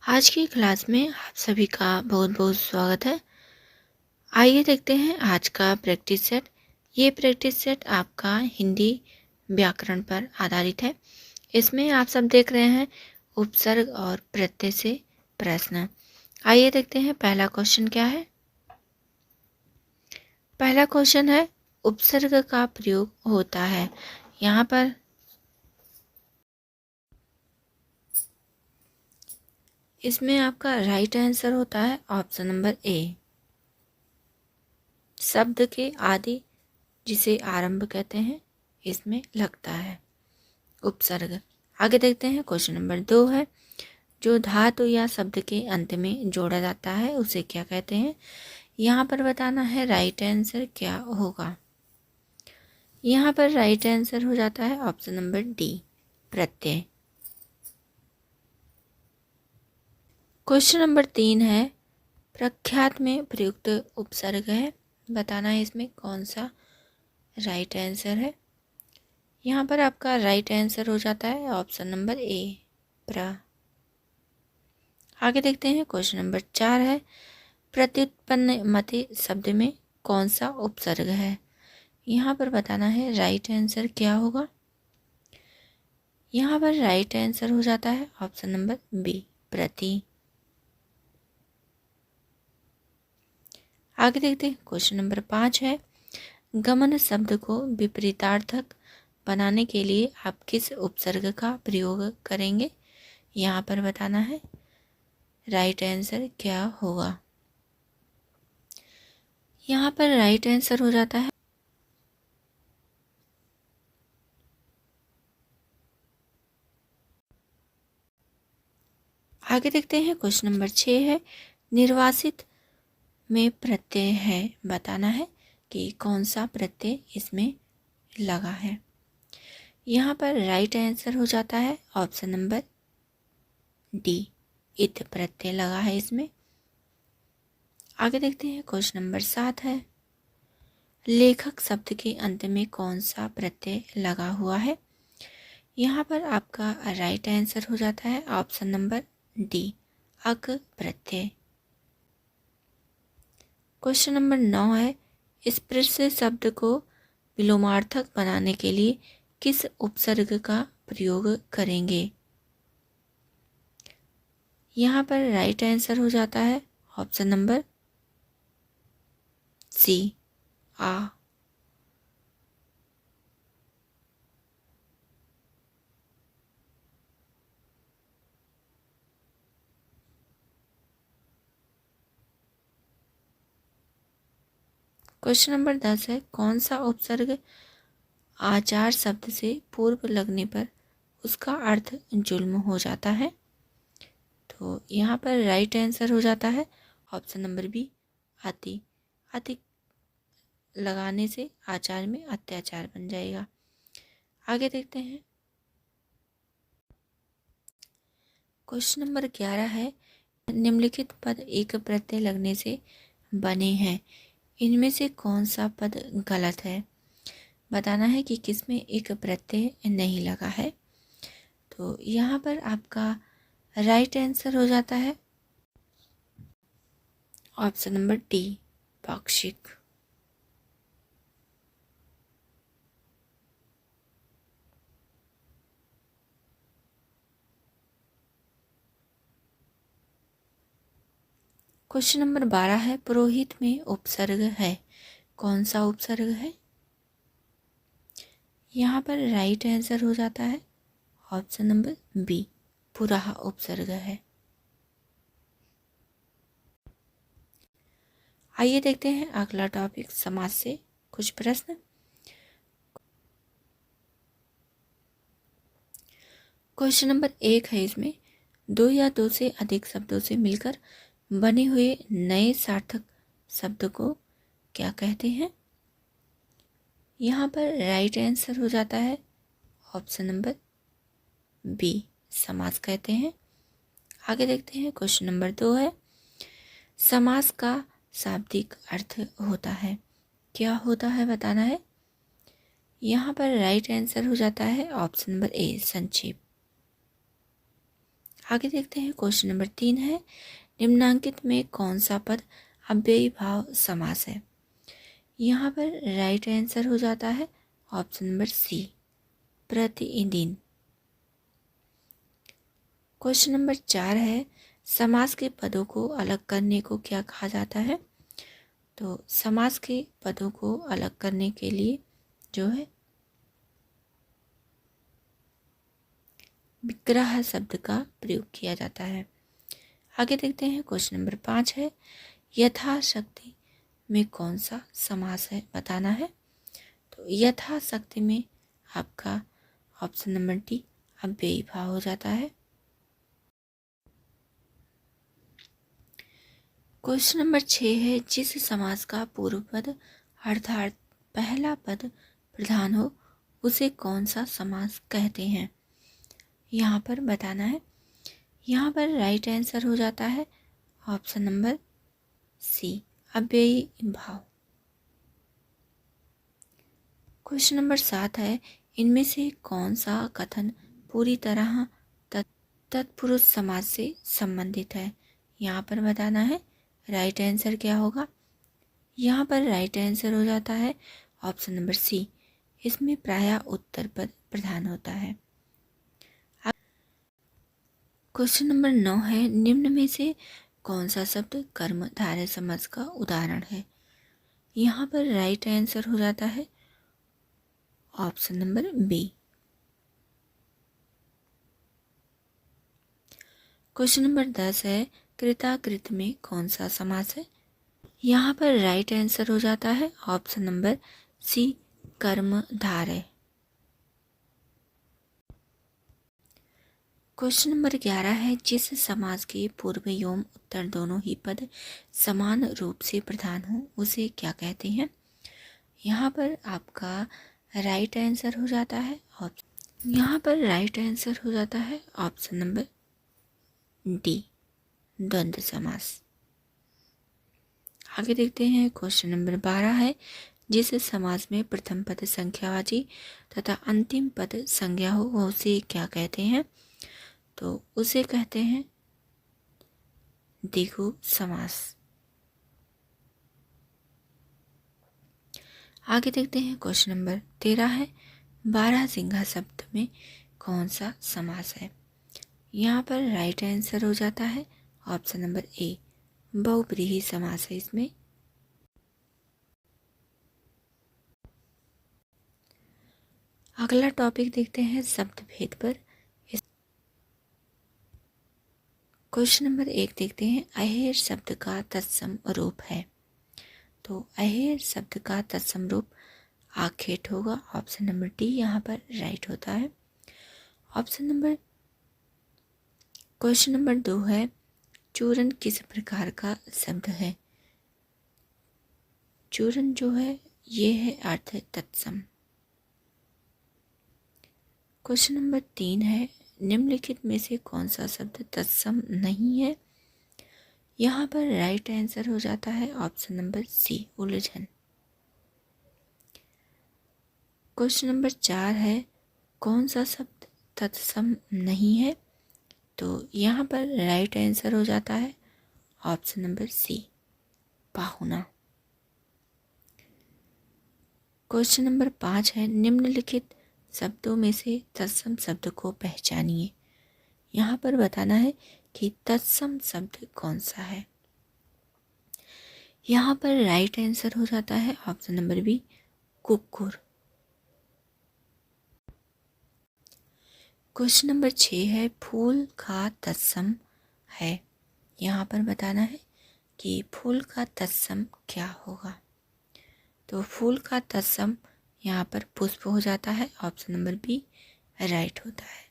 आज की क्लास में आप सभी का बहुत बहुत स्वागत है। आइए देखते हैं आज का प्रैक्टिस सेट। ये प्रैक्टिस सेट आपका हिंदी व्याकरण पर आधारित है। इसमें आप सब देख रहे हैं उपसर्ग और प्रत्यय से प्रश्न। आइए देखते हैं पहला क्वेश्चन क्या है। पहला क्वेश्चन है उपसर्ग का प्रयोग होता है। यहाँ पर इसमें आपका राइट आंसर होता है ऑप्शन नंबर ए। शब्द के आदि जिसे आरंभ कहते हैं इसमें लगता है उपसर्ग। आगे देखते हैं क्वेश्चन नंबर 2 है जो धातु या शब्द के अंत में जोड़ा जाता है उसे क्या कहते हैं। यहाँ पर बताना है राइट आंसर क्या होगा। यहाँ पर राइट आंसर हो जाता है ऑप्शन नंबर डी प्रत्यय। क्वेश्चन नंबर 3 है प्रख्यात में प्रयुक्त उपसर्ग है। बताना है इसमें कौन सा राइट आंसर है। यहाँ पर आपका राइट आंसर हो जाता है ऑप्शन नंबर ए प्र। आगे देखते हैं क्वेश्चन नंबर 4 है प्रत्युत्पन्न मति शब्द में कौन सा उपसर्ग है। यहाँ पर बताना है राइट आंसर क्या होगा। यहाँ पर राइट आंसर हो जाता है ऑप्शन नंबर बी प्रति। आगे देखते हैं क्वेश्चन नंबर 5 है गमन शब्द को विपरीतार्थक बनाने के लिए आप किस उपसर्ग का प्रयोग करेंगे। यहाँ पर बताना है राइट आंसर क्या होगा। यहाँ पर राइट आंसर हो जाता है आगे देखते हैं क्वेश्चन नंबर 6 है निर्वासित में प्रत्यय है। बताना है कि कौन सा प्रत्यय इसमें लगा है। यहाँ पर राइट आंसर हो जाता है ऑप्शन नंबर डी इत प्रत्यय लगा है इसमें। आगे देखते हैं क्वेश्चन नंबर 7 है लेखक शब्द के अंत में कौन सा प्रत्यय लगा हुआ है। यहाँ पर आपका राइट आंसर हो जाता है ऑप्शन नंबर डी अक प्रत्यय। क्वेश्चन नंबर 9 है स्पृश शब्द को विलोमार्थक बनाने के लिए किस उपसर्ग का प्रयोग करेंगे। यहाँ पर राइट आंसर हो जाता है ऑप्शन नंबर सी आ। क्वेश्चन नंबर 10 है कौन सा उपसर्ग आचार शब्द से पूर्व लगने पर उसका अर्थ जुल्म हो जाता है। तो यहाँ पर राइट आंसर हो जाता है ऑप्शन नंबर बी अति। अति लगाने से आचार में अत्याचार बन जाएगा। आगे देखते हैं क्वेश्चन नंबर 11 है निम्नलिखित पद एक प्रत्यय लगने से बने हैं इनमें से कौन सा पद गलत है। बताना है कि किसमें एक प्रत्यय नहीं लगा है। तो यहाँ पर आपका राइट आंसर हो जाता है ऑप्शन नंबर डी पाक्षिक। क्वेश्चन नंबर 12 है पुरोहित में उपसर्ग है कौन सा उपसर्ग है। यहाँ पर राइट आंसर हो जाता है ऑप्शन नंबर बी पुराह उपसर्ग है। आइए देखते हैं अगला टॉपिक समास से कुछ प्रश्न। क्वेश्चन नंबर 1 है इसमें दो या दो से अधिक शब्दों से मिलकर बने हुए नए सार्थक शब्द को क्या कहते हैं। यहाँ पर राइट आंसर हो जाता है ऑप्शन नंबर बी समास कहते हैं। आगे देखते हैं क्वेश्चन नंबर 2 है समास का शाब्दिक अर्थ होता है क्या होता है। बताना है। यहाँ पर राइट आंसर हो जाता है ऑप्शन नंबर ए संक्षेप। आगे देखते हैं क्वेश्चन नंबर 3 है, निम्नांकित में कौन सा पद अव्ययी भाव समास है। यहाँ पर राइट आंसर हो जाता है ऑप्शन नंबर सी, प्रतिदिन। क्वेश्चन नंबर 4 है, समास के पदों को अलग करने को क्या कहा जाता है। तो समास के पदों को अलग करने के लिए जो है विग्रह शब्द का प्रयोग किया जाता है। आगे देखते हैं क्वेश्चन नंबर 5 है, यथाशक्ति में कौन सा समास है बताना है। तो यथाशक्ति में आपका ऑप्शन नंबर डी अव्ययी भाव हो जाता है। क्वेश्चन नंबर 6 है, जिस समास का पूर्व पद अर्थात पहला पद प्रधान हो उसे कौन सा समास कहते हैं। यहाँ पर बताना है। यहाँ पर राइट आंसर हो जाता है ऑप्शन नंबर सी, अव्ययी भाव। क्वेश्चन नंबर 7 है, इनमें से कौन सा कथन पूरी तरह तत्पुरुष समास से संबंधित है। यहाँ पर बताना है राइट आंसर क्या होगा। यहाँ पर राइट आंसर हो जाता है ऑप्शन नंबर सी, इसमें प्रायः उत्तर पद प्रधान होता है। क्वेश्चन नंबर 9 है, निम्न में से कौन सा शब्द कर्मधारय समास का उदाहरण है। यहाँ पर राइट आंसर हो जाता है option number B. Question number 10 है, कृताकृत में कौन सा समास है। यहाँ पर राइट आंसर हो जाता है ऑप्शन नंबर सी, कर्मधारय। क्वेश्चन नंबर 11 है, जिस समास के पूर्व एवं उत्तर दोनों ही पद समान रूप से प्रधान हो उसे क्या कहते हैं। यहाँ पर आपका राइट आंसर हो जाता है ऑप्शन नंबर डी, द्वंद्व समास। आगे देखते हैं क्वेश्चन नंबर 12 है, जिस समास में प्रथम पद संख्यावाची तथा अंतिम पद संज्ञा हो वह उसे क्या कहते हैं। तो उसे कहते हैं द्विगु समास। आगे देखते हैं क्वेश्चन नंबर 13 है, बारहसिंघा शब्द में कौन सा समास है। यहाँ पर राइट आंसर हो जाता है ऑप्शन नंबर ए, बहुव्रीहि समास है इसमें। अगला टॉपिक देखते हैं शब्द भेद पर। क्वेश्चन नंबर 1 देखते हैं, अहेर शब्द का तत्सम रूप है। तो अहेर शब्द का तत्सम रूप आखेट होगा, ऑप्शन नंबर डी यहाँ पर राइट होता है। क्वेश्चन नंबर 2 है, चूरन किस प्रकार का शब्द है। चूरन जो है ये है अर्थ तत्सम। क्वेश्चन नंबर 3 है, निम्नलिखित में से कौन सा शब्द तत्सम नहीं है। यहाँ पर राइट आंसर हो जाता है ऑप्शन नंबर सी, उलझन। क्वेश्चन नंबर 4 है, कौन सा शब्द तत्सम नहीं है। तो यहाँ पर राइट आंसर हो जाता है ऑप्शन नंबर सी, पाहुना। क्वेश्चन नंबर 5 है, निम्नलिखित शब्दों में से तत्सम शब्द को पहचानिए। यहाँ पर बताना है कि तत्सम शब्द कौन सा है। यहाँ पर राइट आंसर हो जाता है ऑप्शन नंबर बी, कुक्कुर। क्वेश्चन नंबर 6 है, फूल का तत्सम है। यहाँ पर बताना है कि फूल का तत्सम क्या होगा। तो फूल का तत्सम यहाँ पर पुष्प हो जाता है, ऑप्शन नंबर बी राइट होता है।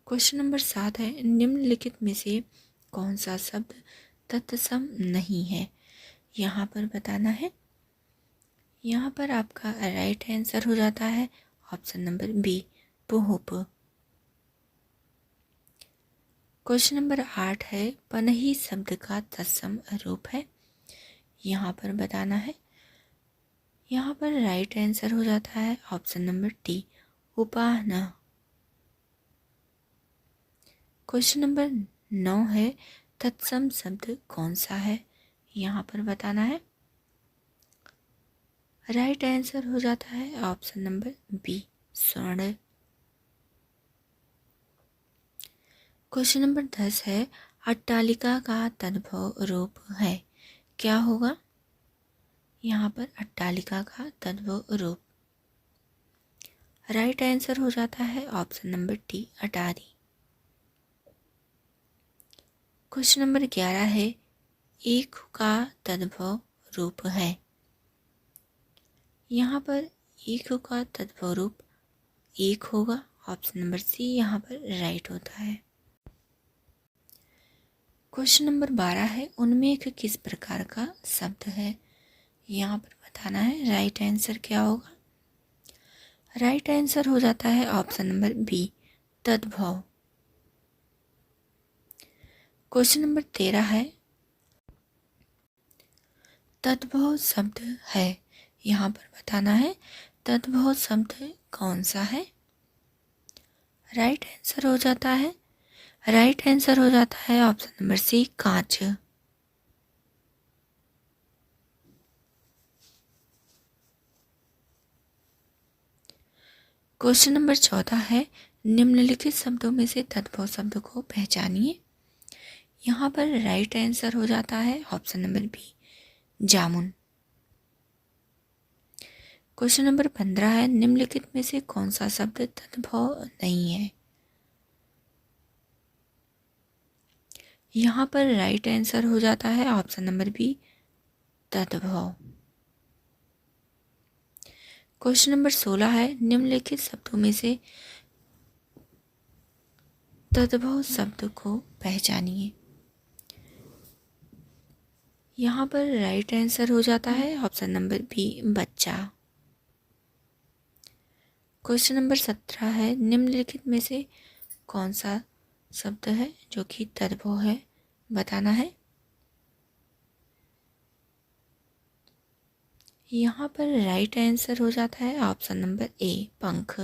क्वेश्चन नंबर 7 है, निम्नलिखित में से कौन सा शब्द तत्सम नहीं है। यहाँ पर बताना है। यहाँ पर आपका राइट आंसर हो जाता है ऑप्शन नंबर बी, पुहुप। क्वेश्चन नंबर 8 है, पनही शब्द का तत्सम रूप है। यहाँ पर बताना है। यहाँ पर राइट आंसर हो जाता है ऑप्शन नंबर डी, उपाहना। क्वेश्चन नंबर 9 है, तत्सम शब्द कौन सा है? यहाँ पर बताना है। राइट आंसर हो जाता है ऑप्शन नंबर बी, स्वर्ण। क्वेश्चन नंबर 10 है, अट्टालिका का तद्भव रूप है, क्या होगा? यहाँ पर अट्टालिका का तद्भव रूप। राइट आंसर हो जाता है ऑप्शन नंबर डी, अटारी। क्वेश्चन नंबर 11 है, एक का तद्भव रूप है। यहाँ पर एक का तद्भव रूप एक होगा, ऑप्शन नंबर सी यहाँ पर राइट होता है। क्वेश्चन नंबर 12 है, उन्मेष किस प्रकार का शब्द है? यहाँ पर बताना है राइट आंसर क्या होगा। राइट आंसर हो जाता है ऑप्शन नंबर बी, तद्भव। क्वेश्चन नंबर 13 है, तद्भव शब्द है, यहाँ पर बताना है तद्भव शब्द कौन सा है? राइट आंसर हो जाता है ऑप्शन नंबर सी, कांच। क्वेश्चन नंबर 14 है, निम्नलिखित शब्दों में से तद्भव शब्द को पहचानिए। यहाँ पर राइट आंसर हो जाता है ऑप्शन नंबर बी, जामुन। क्वेश्चन नंबर 15 है, निम्नलिखित में से कौन सा शब्द तद्भव नहीं है? यहाँ पर राइट आंसर हो जाता है ऑप्शन नंबर बी, तद्भव। क्वेश्चन नंबर 16 है, निम्नलिखित शब्दों में से तद्भव शब्द को पहचानिए। यहाँ पर राइट आंसर हो जाता है ऑप्शन नंबर बी, बच्चा। क्वेश्चन नंबर 17 है, निम्नलिखित में से कौन सा शब्द है जो कि तद्भव है, बताना है। यहाँ पर राइट आंसर हो जाता है ऑप्शन नंबर ए, पंख।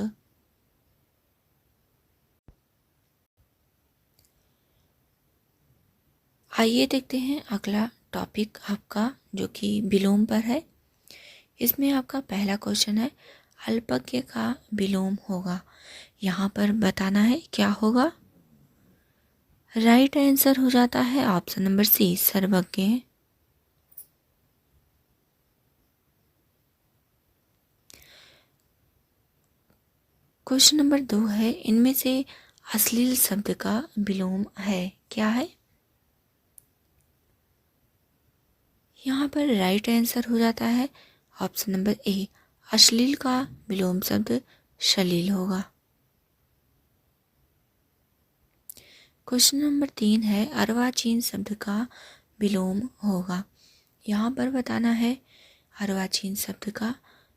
आइए देखते हैं अगला टॉपिक आपका जो कि विलोम पर है। इसमें आपका पहला क्वेश्चन है, अल्पज्ञ का विलोम होगा, यहाँ पर बताना है क्या होगा। राइट आंसर हो जाता है ऑप्शन नंबर सी, सर्वज्ञ। क्वेश्चन नंबर 2 है, इनमें से अश्लील शब्द का विलोम है, क्या है? यहाँ पर राइट आंसर हो जाता है ऑप्शन नंबर ए, अश्लील का विलोम शब्द श्लील होगा। क्वेश्चन नंबर 3 है, अर्वाचीन शब्द का विलोम होगा, यहाँ पर बताना है अर्वाचीन शब्द का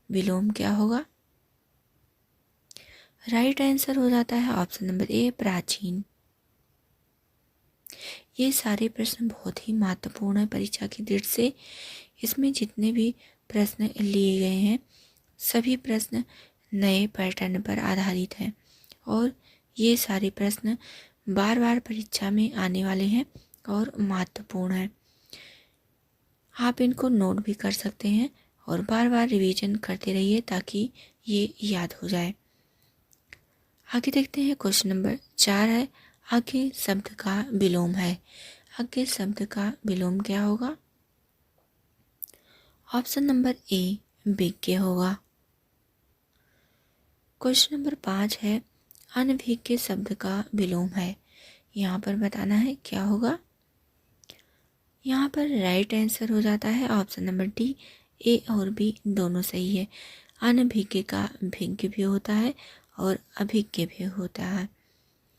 विलोम क्या होगा। राइट आंसर हो जाता है ऑप्शन नंबर ए, प्राचीन। ये सारे प्रश्न बहुत ही महत्वपूर्ण है परीक्षा की दृष्टि से। इसमें जितने भी प्रश्न लिए गए हैं सभी प्रश्न नए पैटर्न पर आधारित हैं और ये सारे प्रश्न बार बार परीक्षा में आने वाले हैं और महत्वपूर्ण है। आप इनको नोट भी कर सकते हैं और बार बार रिवीजन करते रहिए ताकि ये याद हो जाए। आगे देखते हैं क्वेश्चन नंबर 4 है, आगे शब्द का विलोम है, आगे शब्द का विलोम क्या होगा? ऑप्शन नंबर ए, विज्ञ होगा। क्वेश्चन नंबर 5 है, अनभिज्ञ शब्द का विलोम है, यहाँ पर बताना है क्या होगा। यहाँ पर राइट आंसर हो जाता है ऑप्शन नंबर डी, ए और बी दोनों सही है। अनभिज्ञ का भिज्ञ भी होता है और अभिज्ञ भी होता है,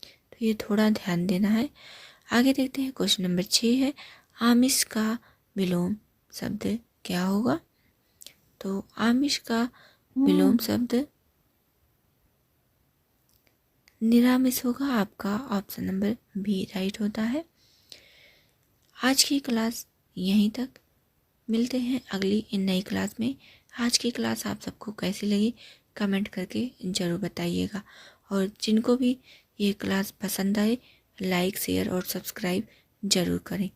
तो ये थोड़ा ध्यान देना है। आगे देखते हैं क्वेश्चन नंबर 6 है, आमिष का विलोम शब्द क्या होगा? तो आमिष का विलोम शब्द निरामिष होगा, आपका ऑप्शन नंबर बी राइट होता है। आज की क्लास यहीं तक, मिलते हैं अगली नई क्लास में। आज की क्लास आप सबको कैसी लगी कमेंट करके ज़रूर बताइएगा। और जिनको भी ये क्लास पसंद आए लाइक शेयर और सब्सक्राइब ज़रूर करें।